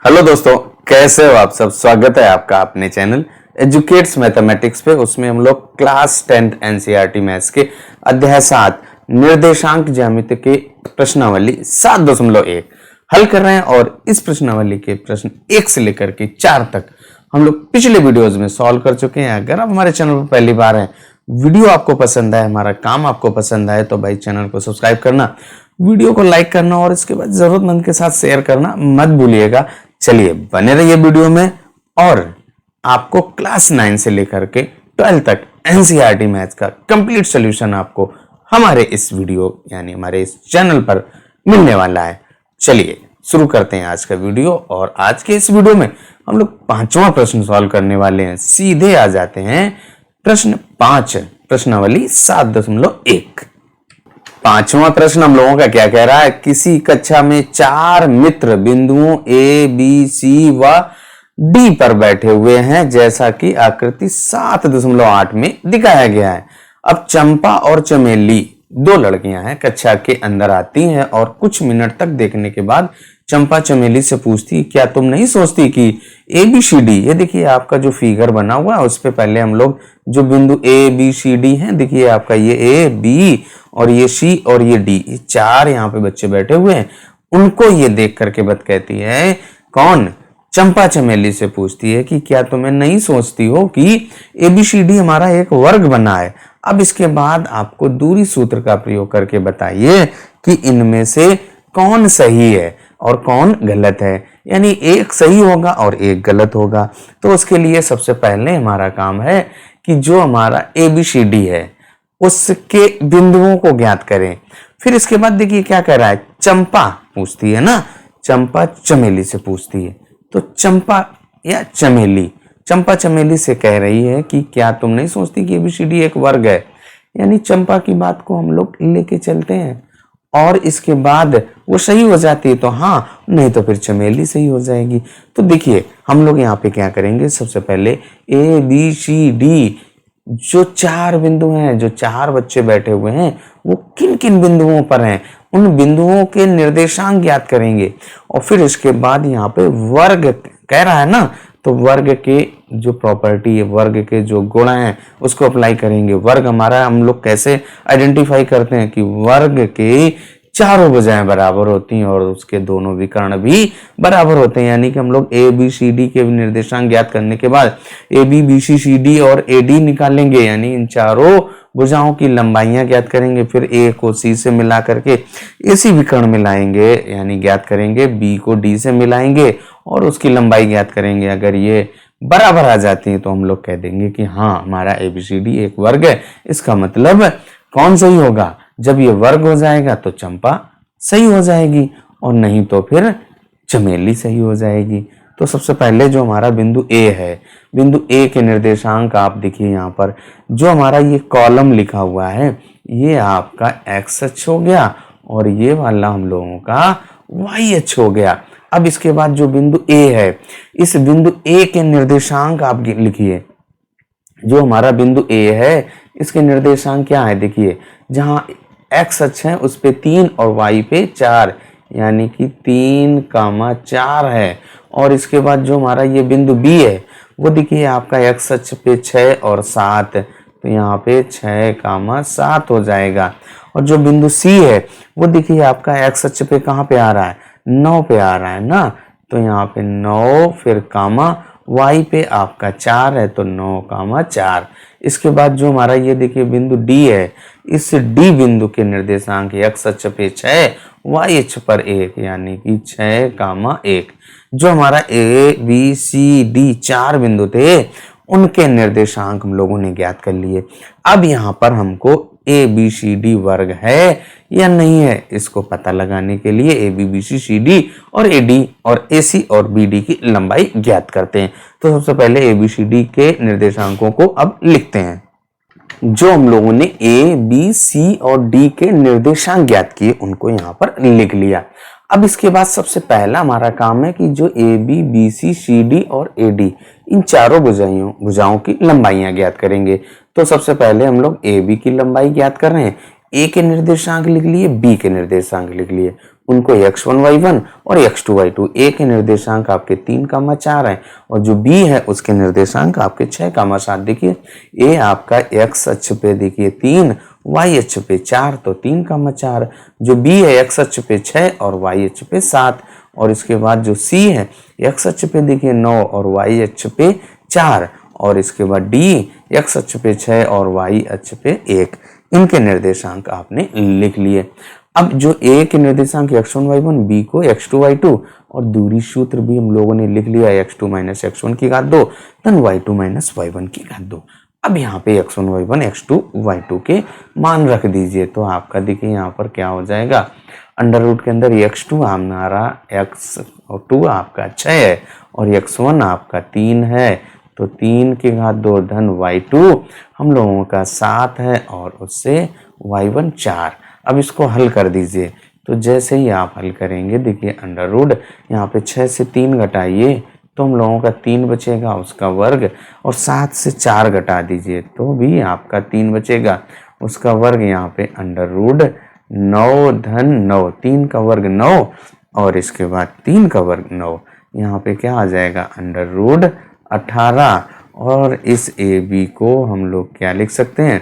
Hello दोस्तों, कैसे हो आप सब। स्वागत है आपका अपने चैनल एजुकेट्स मैथमेटिक्स पे। उसमें हम लोग क्लास 10th एनसीईआरटी मैथ्स के अध्याय 7 निर्देशांक ज्यामिति के प्रश्नावली 7.1 हल कर रहे हैं। और इस प्रश्नावली के प्रश्न 1 से लेकर के 4 तक हम लोग पिछले वीडियोस में सॉल्व कर चुके हैं। अगर आप हमारे चैनल पर पहली बार हैं, वीडियो आपको पसंद आए, हमारा काम आपको पसंद आए, तो भाई चैनल को सब्सक्राइब करना, वीडियो को लाइक करना और इसके बाद जरूरतमंद के साथ शेयर करना मत भूलिएगा। चलिए बने रहिए वीडियो में और आपको क्लास 9 से लेकर के 12 तक एनसीईआरटी मैथ्स का कंप्लीट सॉल्यूशन आपको हमारे इस वीडियो यानी हमारे इस चैनल पर मिलने वाला है। चलिए शुरू करते हैं आज का वीडियो। और आज के इस वीडियो में हम लोग 5वां प्रश्न सॉल्व करने वाले हैं। सीधे आ जाते हैं प्रश्न 5, प्रश्नावली 7.1। 5वां प्रश्न हम लोगों का क्या कह रहा है। किसी कक्षा में 4 मित्र बिंदुओं ए, बी, सी व डी पर बैठे हुए हैं, जैसा कि आकृति 7.8 में दिखाया गया है। अब चंपा और चमेली 2 लड़कियां हैं, कक्षा के अंदर आती हैं और कुछ मिनट तक देखने के बाद चंपा चमेली से पूछती, क्या तुम नहीं सोचती कि ए बी सी डी, ये देखिए आपका जो फिगर बना हुआ है उस पे पहले हम लोग जो बिंदु ए बी सी डी है, देखिए आपका ये ए बी और ये सी और ये डी, ये 4 यहाँ पे बच्चे बैठे हुए हैं। उनको ये देख करके बत कहती है, कौन, चंपा चमेली से पूछती है कि क्या तुम्हें नहीं सोचती हो कि एबीसीडी हमारा एक वर्ग बना है। अब इसके बाद आपको दूरी सूत्र का प्रयोग करके बताइए कि इनमें से कौन सही है और कौन गलत है, यानी एक सही होगा और एक गलत होगा। तो उसके लिए सबसे पहले हमारा काम है कि जो हमारा एबीसीडी है उसके बिंदुओं को ज्ञात करें। फिर इसके बाद देखिए क्या कह रहा है, चंपा पूछती है ना, चंपा चमेली से पूछती है। तो चंपा या चमेली, चंपा चमेली से कह रही है कि क्या तुम नहीं सोचती कि एबीसीडी एक वर्ग है, यानी चंपा की बात को हम लोग लेके चलते हैं और इसके बाद वो सही हो जाती है तो हाँ, नहीं तो फिर चमेली सही हो जाएगी। तो देखिए हम लोग यहाँ पे क्या करेंगे, सबसे पहले ए बी सी डी जो 4 बिंदु हैं, जो 4 बच्चे बैठे हुए हैं, वो किन किन बिंदुओं पर हैं, उन बिंदुओं के निर्देशांक ज्ञात करेंगे। और फिर इसके बाद यहाँ पे वर्ग कह रहा है ना, तो वर्ग के जो प्रॉपर्टी है, वर्ग के जो गुण हैं उसको अप्लाई करेंगे। वर्ग हमारा हम लोग कैसे आइडेंटिफाई करते हैं कि वर्ग के चारों भुजाएं बराबर होती हैं और उसके दोनों विकर्ण भी बराबर होते हैं, यानी कि हम लोग ए बी सी डी के निर्देशांक ज्ञात करने के बाद A B B C C D और ए डी निकालेंगे, यानी इन चारों भुजाओं की लंबाइयां ज्ञात करेंगे। फिर ए को सी से मिला करके इसी विकर्ण मिलाएंगे, यानी ज्ञात करेंगे। बी को डी से मिलाएंगे और उसकी लंबाई ज्ञात करेंगे। अगर ये बराबर आ जाती है तो हम लोग कह देंगे कि हाँ, हमारा एबीसीडी एक वर्ग है। इसका मतलब कौन सही होगा, जब ये वर्ग हो जाएगा तो चंपा सही हो जाएगी और नहीं तो फिर चमेली सही हो जाएगी। तो सबसे पहले जो हमारा बिंदु ए है, बिंदु ए के निर्देशांक आप देखिए यहाँ पर जो हमारा ये कॉलम लिखा हुआ है, ये आपका एक्स अक्ष हो गया और ये वाला हम लोगों का वाई अक्ष हो गया। अब इसके बाद जो बिंदु ए है, इस बिंदु ए के निर्देशांक आप लिखिए। जो हमारा बिंदु ए है इसके निर्देशांक क्या है, देखिए जहां एक्स अक्ष है उस पे 3 और वाई पे 4, यानी कि 3,4 है। और इसके बाद जो हमारा ये बिंदु बी है वो देखिए आपका एक्स अक्ष पे 6 और 7, तो यहाँ पे 6,7 हो जाएगा। और जो बिंदु सी है वो देखिए आपका एक्स अक्ष पे कहाँ पे आ रहा है, 9 पे आ रहा है ना, तो यहाँ पे 9 फिर कामा वाई पे आपका 4 है तो 9,4। इसके बाद जो हमारा ये देखिए बिंदु डी है, इस डी बिंदु के निर्देशांक एक्स अक्ष पे 6, वाई अक्ष पर 1, यानी कि 6,1। जो हमारा ए बी सी डी 4 बिंदु थे उनके निर्देशांक हम लोगों ने ज्ञात कर लिए। अब यहाँ पर हमको ए बी सी डी वर्ग है या नहीं है, इसको पता लगाने के लिए A B B C C D और ए डी और ए सी और बी डी की लंबाई ज्ञात करते हैं। तो सबसे पहले ए बी सी डी के निर्देशांकों को अब लिखते हैं। जो हम लोगों ने ए बी सी और डी के निर्देशांक ज्ञात किए उनको यहाँ पर लिख लिया। अब इसके बाद सबसे पहला हमारा काम है कि जो A B B C C D और ए डी इन चारों भुजाओं की लंबाइयां ज्ञात करेंगे। तो सबसे पहले हम लोग ए बी की लंबाई ज्ञात कर रहे हैं। ए के निर्देशांक लिख लिए, बी के निर्देशांक लिख लिए। उनको x1 y1 और x2 y2, ए के निर्देशांक आपके 3,4 है और जो बी है उसके निर्देशांक आपके 6,7। देखिए ए आपका x अक्ष पे देखिए 3, y अक्ष पे 4, तो 3,4। जो बी है x अक्ष पे 6 और y अक्ष पे 7। और इसके बाद जो सी है x अक्ष पे देखिए 9 और y अक्ष पे 4। और इसके बाद डी x अक्ष पे 6 और y अक्ष पे 1। इनके निर्देशांक आपने लिख लिए। अब जो ए के निर्देशांक x1 y1, बी को x2 y2 और दूरी सूत्र भी हम लोगों ने लिख लिया x2 माइनस x1 की घात 2 धन y2 माइनस y1 की घात 2। अब यहाँ पे x1 y1 x2 y2 के मान रख दीजिए तो आपका देखिए यहाँ पर क्या हो जाएगा, अंडर रूट के अंदर x2 हमारा x2 आपका 6 है और x1 आपका 3 है, तो 3 की घात 2 धन y2 हम लोगों का 7 है और उससे y1 4। अब इसको हल कर दीजिए तो जैसे ही आप हल करेंगे देखिए अंडर रूट यहाँ पे 6 से 3 घटाइए तो हम लोगों का 3 बचेगा उसका वर्ग, और 7 से 4 घटा दीजिए तो भी आपका 3 बचेगा उसका वर्ग। यहाँ पे अंडर रूट 9 धन 9, 3 का वर्ग 9 और इसके बाद 3 का वर्ग 9। यहाँ पे क्या आ जाएगा अंडर रूट 18। और इस ए बी को हम लोग क्या लिख सकते हैं,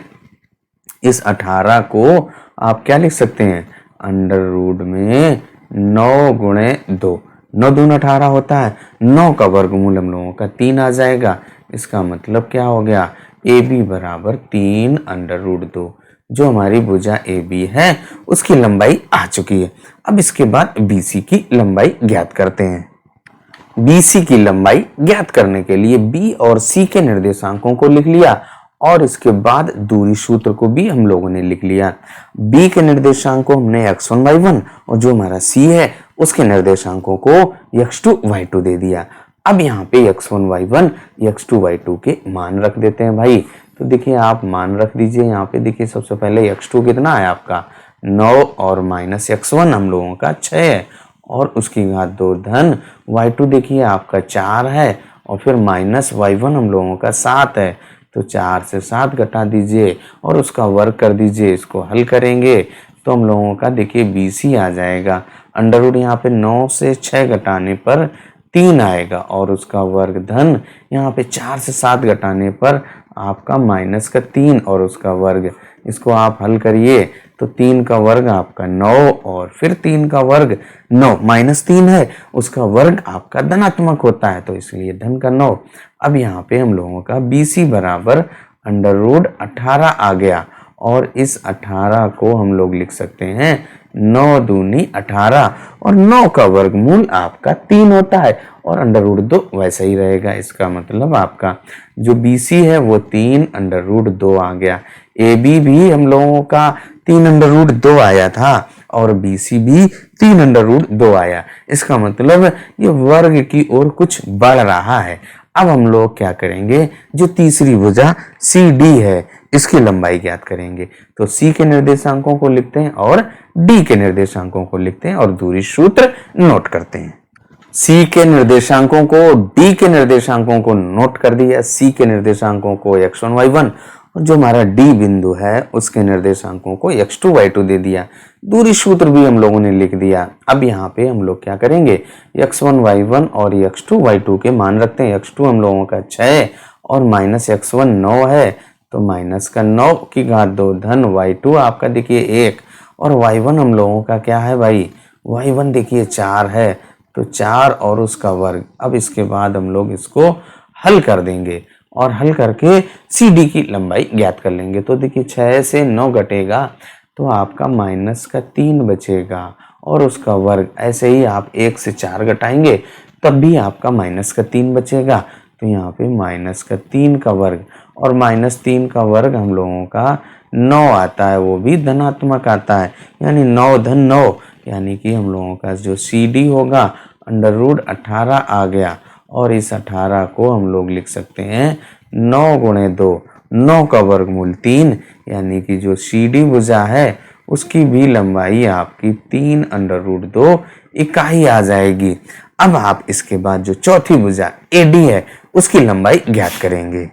इस 18 को आप क्या लिख सकते हैं, अंडर रूट में 9 गुणे 2, 9 दून 18 होता है, 9 का वर्गमूल हम लोगों का 3 आ जाएगा। इसका मतलब क्या हो गया, ए बी बराबर 3 अंडर रूट 2। जो हमारी भुजा ए बी है उसकी लंबाई आ चुकी है। अब इसके बाद बी सी की लंबाई ज्ञात करते हैं। BC की लंबाई ज्ञात करने के लिए B और C के निर्देशांकों को लिख लिया और इसके बाद दूरी सूत्र को भी हम लोगों ने लिख लिया। B के निर्देशांकों को हमने x1 y1 और जो हमारा C है उसके निर्देशांकों को x2 y2 दे दिया। अब यहाँ पे x1 y1 x2 y2 के मान रख देते हैं भाई। तो देखिए आप मान रख दीजिए। यहाँ पे देखिए सबसे पहले x2 कितना है आपका 9 और माइनस x1 हम लोगों का 6 है और उसकी घात 2 धन y2 देखिए आपका 4 है और फिर माइनस y1 हम लोगों का 7 है। तो 4 से 7 घटा दीजिए और उसका वर्ग कर दीजिए। इसको हल करेंगे तो हम लोगों का देखिए BC आ जाएगा। अंडर रूट यहाँ पे 9 से 6 घटाने पर 3 आएगा और उसका वर्ग धन यहाँ पे 4 से 7 घटाने पर आपका माइनस का 3 और उसका वर्ग। इसको आप हल करिए तो 3 का वर्ग आपका 9 और फिर 3 का वर्ग 9 माइनस 3 है उसका वर्ग आपका धनात्मक होता है तो इसलिए धन का 9। अब यहाँ पे हम लोगों का BC बराबर अंडर रूट 18 आ गया और इस 18 को हम लोग लिख सकते हैं 9 दूनी 18 और 9 का वर्गमूल आपका 3 होता है और अंडर रूट 2 वैसा ही रहेगा। इसका मतलब आपका जो BC है वो 3 अंडर रूट 2 आ गया। AB भी हम लोगों का 3 अंडर रूट 2 आया था और BC भी 3 अंडर रूट 2 आया। इसका मतलब ये वर्ग की ओर कुछ बढ़ रहा है। अब हम लोग क्या करेंगे, जो तीसरी भुजा CD है इसकी लंबाई ज्ञात करेंगे। तो C के निर्देशांकों को लिखते हैं और D के निर्देशांकों को लिखते हैं और दूरी सूत्र नोट करते हैं। C के निर्देशांकों को D के निर्देशांकों को नोट कर दिया। C के निर्देशांकों को x1 y1 और जो हमारा D बिंदु है उसके निर्देशांकों को x2 y2 दे दिया। दूरी सूत्र भी हम लोगों ने लिख दिया। अब यहाँ पे हम लोग क्या करेंगे, x1 y1 और x2 y2 के मान रखते हैं। x2 हम लोगों का 6 और माइनस x1 9 है तो माइनस का 9 की घात 2 धन y2 आपका देखिए 1 और y1 हम लोगों का क्या है भाई, y1 देखिए 4 है तो 4 और उसका वर्ग। अब इसके बाद हम लोग इसको हल कर देंगे और हल करके CD की लंबाई ज्ञात कर लेंगे। तो देखिए 6 से 9 घटेगा तो आपका माइनस का 3 बचेगा और उसका वर्ग। ऐसे ही आप 1 से 4 घटाएंगे तब भी आपका माइनस का 3 बचेगा। तो यहाँ पे माइनस का 3 का वर्ग और माइनस 3 का वर्ग हम लोगों का 9 आता है, वो भी धनात्मक आता है यानी 9 धन 9, यानी कि हम लोगों का जो CD होगा अंडर रूट 18 आ गया और इस 18 को हम लोग लिख सकते हैं 9 गुणे 2, 9 का वर्गमूल 3, यानी कि जो CD भुजा है उसकी भी लंबाई आपकी 3 अंडर रूट 2 इकाई आ जाएगी। अब आप इसके बाद जो चौथी भुजा AD है उसकी लंबाई ज्ञात करेंगे।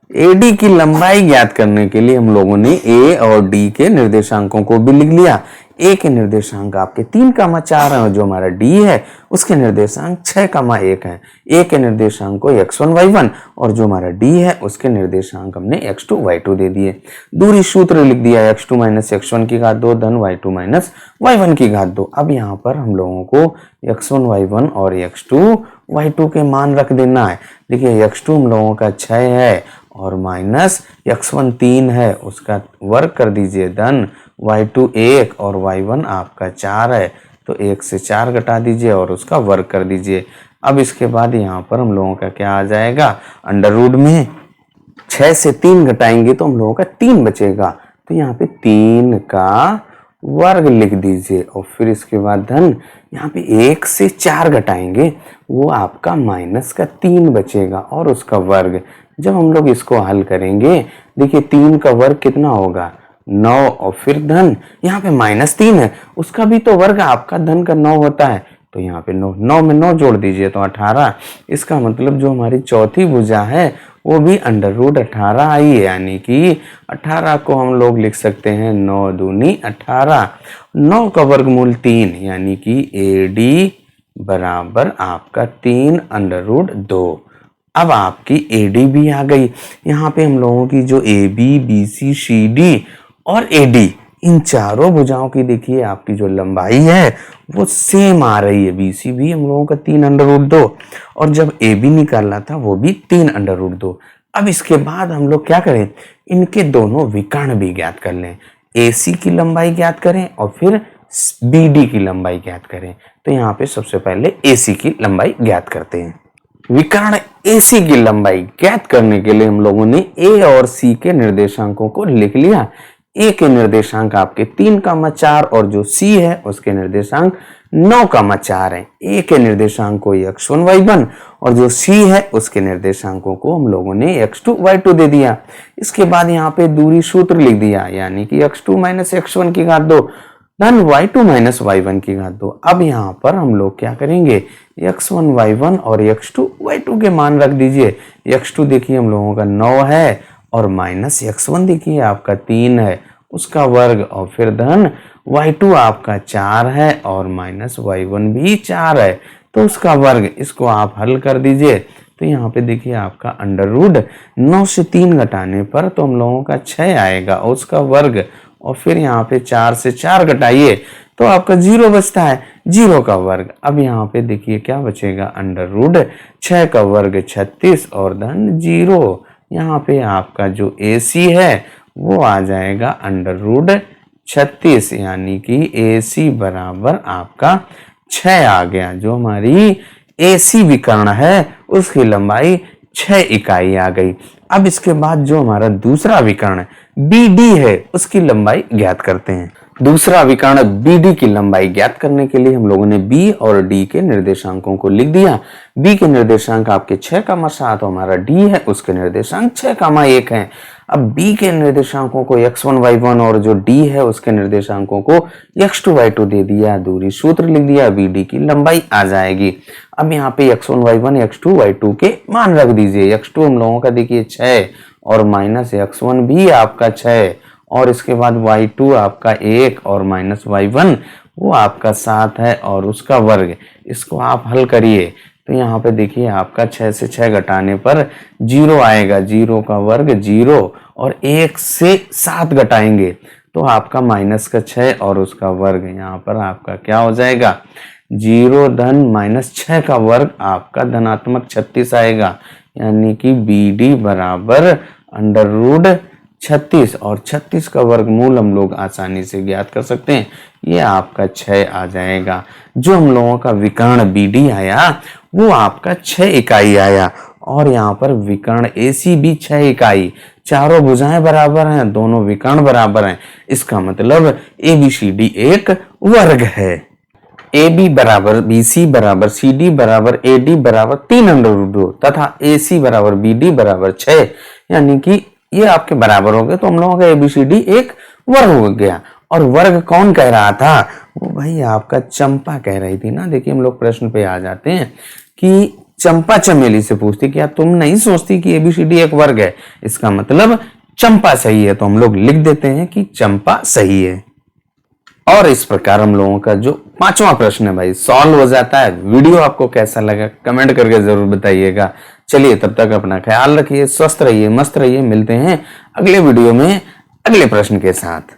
AD की लंबाई ज्ञात करने के लिए हम लोगों ने A और D के निर्देशांकों को भी लिख लिया। ए के निर्देशांक आपके 3,4 है और जो हमारा डी है उसके निर्देशांक 6,1 है। ए के निर्देशांक को x1 y1 और जो हमारा डी है उसके निर्देशांक हमने x2 y2 दे दिए। दूरी सूत्र लिख दिया x2 माइनस x1 की घात 2 धन y2 माइनस y1 की घात 2। अब यहाँ पर हम लोगों को x1 y1 और x2 y2 के मान रख देना है। देखिए x2 हम लोगों का 6 है और माइनस x1 3 है, उसका वर्ग कर दीजिए धन y2 1 और y1 आपका 4 है तो 1 से 4 घटा दीजिए और उसका वर्ग कर दीजिए। अब इसके बाद यहाँ पर हम लोगों का क्या आ जाएगा, अंडर रूट में 6 से 3 घटाएंगे तो हम लोगों का 3 बचेगा, तो यहाँ पे 3 का वर्ग लिख दीजिए और फिर इसके बाद धन यहाँ पे 1 से 4 घटाएंगे वो आपका माइनस का 3 बचेगा और उसका वर्ग। जब हम लोग इसको हल करेंगे देखिए 3 का वर्ग कितना होगा 9 और फिर धन यहाँ पे -3 है उसका भी तो वर्ग आपका धन का 9 होता है तो यहाँ पे 9 में 9 जोड़ दीजिए तो 18। इसका मतलब जो हमारी चौथी भुजा है वो भी अंडर रूट 18 आई है, यानी कि 18 को हम लोग लिख सकते हैं 9 दूनी 18। 9 का वर्गमूल 3 यानी कि AD बराबर आपका 3 अंडर रूट 2। अब आपकी AD भी आ गई। यहाँ पे हम लोगों की जो AB BC CD और AD इन चारों भुजाओं की देखिए आपकी जो लंबाई है वो सेम आ रही है। BC भी हम लोगों का 3 अंडर रूट 2 और जब AB निकालना था वो भी 3 अंडर रूट 2। अब इसके बाद हम लोग क्या करें, इनके दोनों विकर्ण भी ज्ञात कर लें। AC की लंबाई ज्ञात करें और फिर BD की लंबाई ज्ञात करें। तो यहाँ पे सबसे पहले AC की लंबाई ज्ञात करते हैं। विकर्ण AC की लंबाई ज्ञात करने के लिए हम लोगों ने A और C के निर्देशांकों को लिख लिया। A के निर्देशांक आपके 3,4 और जो C है उसके निर्देशांक 9,4 है। A के निर्देशांक को x1 y1 और जो C है उसके निर्देशांकों को हम लोगों ने x2 y2 दे दिया। इसके बाद यहाँ पे दूरी सूत्र लिख दिया यानी कि x2 माइनस x1 की घात 2 धन y2 माइनस y1 की घात 2। अब यहाँ पर हम लोग क्या करेंगे, x1 y1 और x2 y2 के मान रख दीजिए। x2 देखिए हम लोगों का 9 है और माइनस x1 देखिए आपका 3 है उसका वर्ग और फिर धन y2 आपका 4 है और माइनस y1 भी 4 है तो उसका वर्ग। इसको आप हल कर दीजिए तो यहाँ पे देखिए आपका अंडर रूट 9 से 3 घटाने पर तो हम लोगों का 6 आएगा और उसका वर्ग और फिर यहाँ पे 4 से 4 घटाइए तो आपका 0 बचता है, 0 का वर्ग। अब यहाँ पे देखिए क्या बचेगा, अंडर रूट 6 का वर्ग 36 और धन 0। यहाँ पे आपका जो AC है वो आ जाएगा अंडर रूट 36 यानी कि AC बराबर आपका 6 आ गया। जो हमारी AC विकर्ण है उसकी लंबाई 6 इकाई आ गई। अब इसके बाद जो हमारा दूसरा विकर्ण BD है उसकी लंबाई ज्ञात करते हैं। दूसरा विकर्ण BD की लंबाई ज्ञात करने के लिए हम लोगों ने B और D के निर्देशांकों को लिख दिया। B के निर्देशांक आपके 6,7 और हमारा D है उसके निर्देशांक 6,1 हैं। अब B के निर्देशांकों को x1 y1 और जो D है उसके निर्देशांकों को x2 y2 दे दिया। दूरी सूत्र लिख दिया, BD की लंबाई आ जाएगी। अब यहाँ पे x1 y1 x2 y2 के मान रख दीजिए। x2 हम लोगों का देखिए 6 और माइनस x1 भी आपका 6 और इसके बाद y2 आपका 1 और माइनस y1 वो आपका 7 है और उसका वर्ग। इसको आप हल करिए तो यहाँ पे देखिए आपका 6 से 6 घटाने पर 0 आएगा, 0 का वर्ग 0 और 1 से 7 घटाएंगे तो आपका माइनस का 6 और उसका वर्ग। यहाँ पर आपका क्या हो जाएगा, 0 धन माइनस 6 का वर्ग आपका धनात्मक 36 आएगा यानी कि BD बराबर अंडर रूट 36 और 36 का वर्गमूल हम लोग आसानी से ज्ञात कर सकते हैं, ये आपका 6 आ जाएगा। जो हम लोगों का विकर्ण BD आया वो आपका 6 इकाई आया और यहाँ पर विकर्ण AC भी 6 इकाई। चारों भुजाएं बराबर हैं, दोनों विकर्ण बराबर हैं, इसका मतलब ABCD एक वर्ग है। AB बराबर BC बराबर CD बराबर AD बराबर 3 अंडर रूट 2 तथा AC बराबर BD बराबर 6 यानी कि ये आपके बराबर हो गए। तो हम लोगों का ABCD एक वर्ग हो गया। और वर्ग कौन कह रहा था, वो भाई आपका चंपा कह रही थी ना। देखिए हम लोग प्रश्न पे आ जाते हैं कि चंपा चमेली से पूछती क्या तुम नहीं सोचती कि ABCD एक वर्ग है, इसका मतलब चंपा सही है। तो हम लोग लिख देते हैं कि चंपा सही है। और इस प्रकार हम लोगों का जो 5वां प्रश्न है भाई सॉल्व हो जाता है। वीडियो आपको कैसा लगा कमेंट करके जरूर बताइएगा। चलिए तब तक अपना ख्याल रखिए, स्वस्थ रहिए, मस्त रहिए। मिलते हैं अगले वीडियो में अगले प्रश्न के साथ।